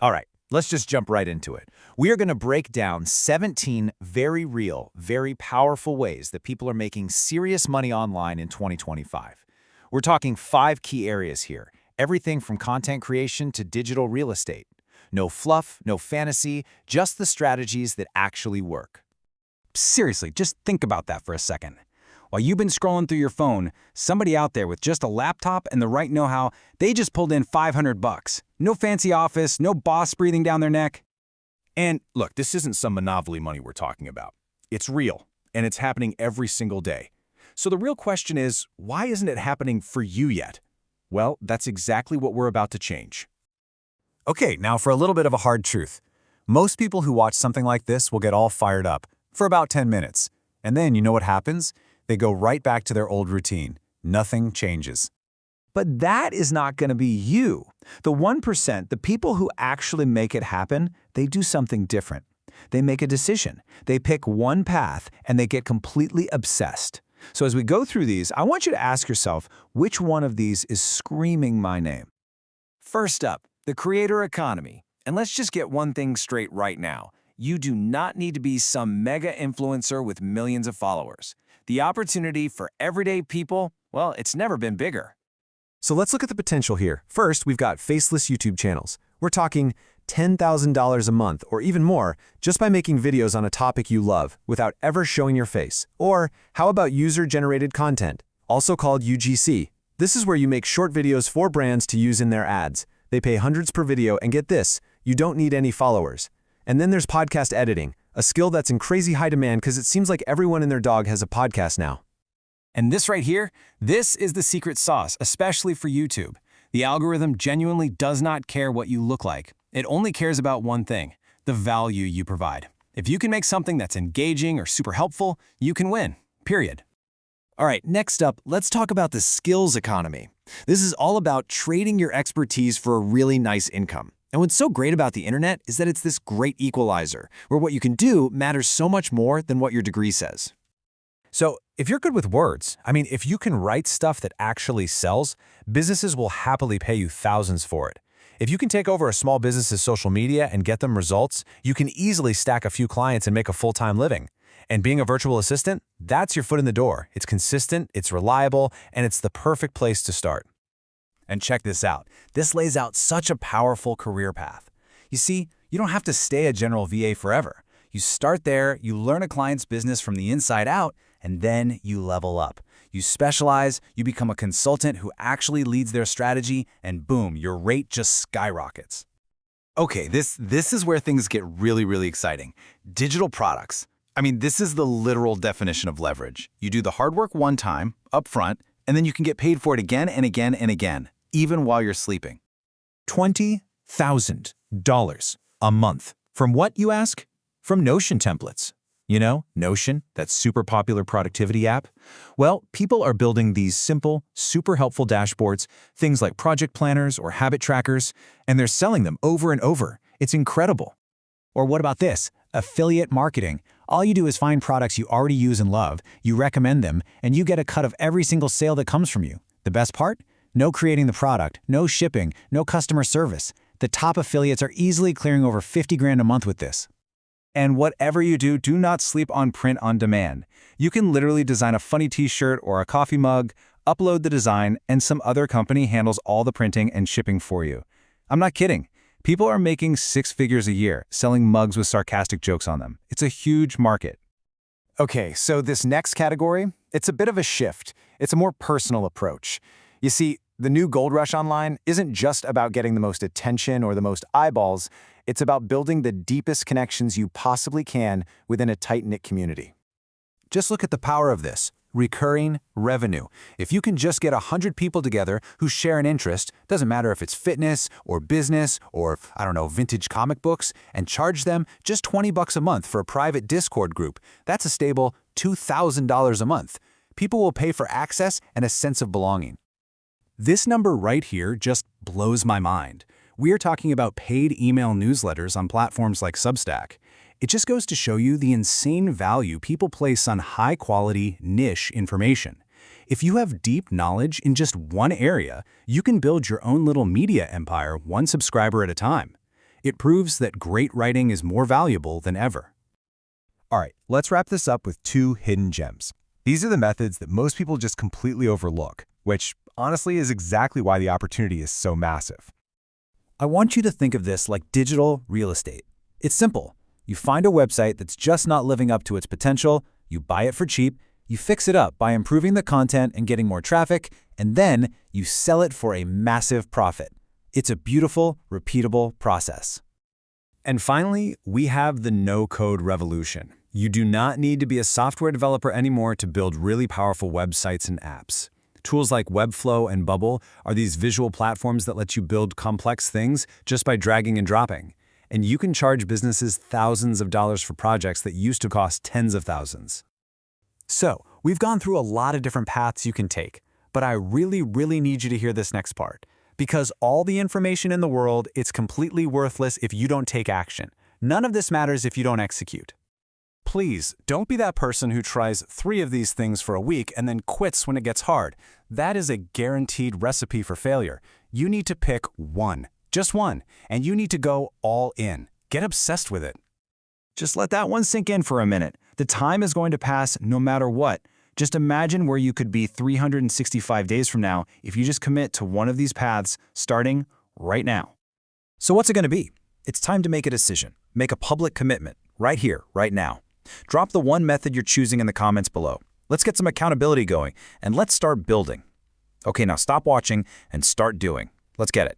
All right, let's just jump right into it. We are going to break down 17 very real, very powerful ways that people are making serious money online in 2025. We're talking 5 key areas here, everything from content creation to digital real estate. No fluff, no fantasy, just the strategies that actually work. Seriously, just think about that for a second. While you've been scrolling through your phone, somebody out there with just a laptop and the right know-how, they just pulled in $500. No fancy office, no boss breathing down their neck. And look, this isn't some monopoly money we're talking about. It's real, and it's happening every single day. So the real question is, why isn't it happening for you yet? Well, that's exactly what we're about to change. Okay, now for a little bit of a hard truth. Most people who watch something like this will get all fired up for about 10 minutes. And then you know what happens? They go right back to their old routine. Nothing changes. But that is not going to be you. The 1%, the people who actually make it happen, they do something different. They make a decision. They pick one path, and they get completely obsessed. So as we go through these, I want you to ask yourself, which one of these is screaming my name? First up, the creator economy. And let's just get one thing straight right now. You do not need to be some mega influencer with millions of followers. The opportunity for everyday people, well, it's never been bigger. So let's look at the potential here. First, we've got faceless YouTube channels. We're talking $10,000 a month or even more just by making videos on a topic you love without ever showing your face. Or how about user-generated content, also called UGC? This is where you make short videos for brands to use in their ads. They pay hundreds per video, and get this, you don't need any followers. And then there's podcast editing, a skill that's in crazy high demand because it seems like everyone and their dog has a podcast now. And this right here, this is the secret sauce, especially for YouTube. The algorithm genuinely does not care what you look like. It only cares about one thing, the value you provide. If you can make something that's engaging or super helpful, you can win, period. All right, next up, let's talk about the skills economy. This is all about trading your expertise for a really nice income. And what's so great about the internet is that it's this great equalizer, where what you can do matters so much more than what your degree says. So if you're good with words, if you can write stuff that actually sells, businesses will happily pay you thousands for it. If you can take over a small business's social media and get them results, you can easily stack a few clients and make a full-time living. And being a virtual assistant, that's your foot in the door. It's consistent, it's reliable, and it's the perfect place to start. And check this out. This lays out such a powerful career path. You see, you don't have to stay a general VA forever. You start there, you learn a client's business from the inside out, and then you level up. You specialize, you become a consultant who actually leads their strategy, and boom, your rate just skyrockets. Okay, this is where things get really exciting. Digital products. This is the literal definition of leverage. You do the hard work one time, up front, and then you can get paid for it again and again and again, even while you're sleeping. $20,000 a month. From what, you ask? From Notion templates. You know, Notion, that super popular productivity app? Well, people are building these simple, super helpful dashboards, things like project planners or habit trackers, and they're selling them over and over. It's incredible. Or what about this? Affiliate marketing. All you do is find products you already use and love, you recommend them, and you get a cut of every single sale that comes from you. The best part? No creating the product, no shipping, no customer service. The top affiliates are easily clearing over $50,000 a month with this. And whatever you do, do not sleep on print on demand. You can literally design a funny t-shirt or a coffee mug, upload the design, and some other company handles all the printing and shipping for you. I'm not kidding. People are making 6 figures a year selling mugs with sarcastic jokes on them. It's a huge market. Okay, so this next category, it's a bit of a shift. It's a more personal approach. You see, the new gold rush online isn't just about getting the most attention or the most eyeballs. It's about building the deepest connections you possibly can within a tight-knit community. Just look at the power of this. Recurring revenue. If you can just get 100 people together who share an interest, doesn't matter if it's fitness or business or, vintage comic books, and charge them just $20 a month for a private Discord group, that's a stable $2,000 a month. People will pay for access and a sense of belonging. This number right here just blows my mind. We are talking about paid email newsletters on platforms like Substack. It just goes to show you the insane value people place on high-quality, niche information. If you have deep knowledge in just one area, you can build your own little media empire one subscriber at a time. It proves that great writing is more valuable than ever. All right, let's wrap this up with 2 hidden gems. These are the methods that most people just completely overlook, which honestly is exactly why the opportunity is so massive. I want you to think of this like digital real estate. It's simple. You find a website that's just not living up to its potential, you buy it for cheap, you fix it up by improving the content and getting more traffic, and then you sell it for a massive profit. It's a beautiful, repeatable process. And finally, we have the no-code revolution. You do not need to be a software developer anymore to build really powerful websites and apps. Tools like Webflow and Bubble are these visual platforms that let you build complex things just by dragging and dropping. And you can charge businesses thousands of dollars for projects that used to cost tens of thousands. So, we've gone through a lot of different paths you can take, but I really need you to hear this next part. Because all the information in the world, it's completely worthless if you don't take action. None of this matters if you don't execute. Please, don't be that person who tries 3 of these things for a week and then quits when it gets hard. That is a guaranteed recipe for failure. You need to pick one, just one, and you need to go all in. Get obsessed with it. Just let that one sink in for a minute. The time is going to pass no matter what. Just imagine where you could be 365 days from now if you just commit to one of these paths starting right now. So what's it going to be? It's time to make a decision. Make a public commitment, right here, right now. Drop the one method you're choosing in the comments below. Let's get some accountability going, and let's start building. Okay, now stop watching and start doing. Let's get it.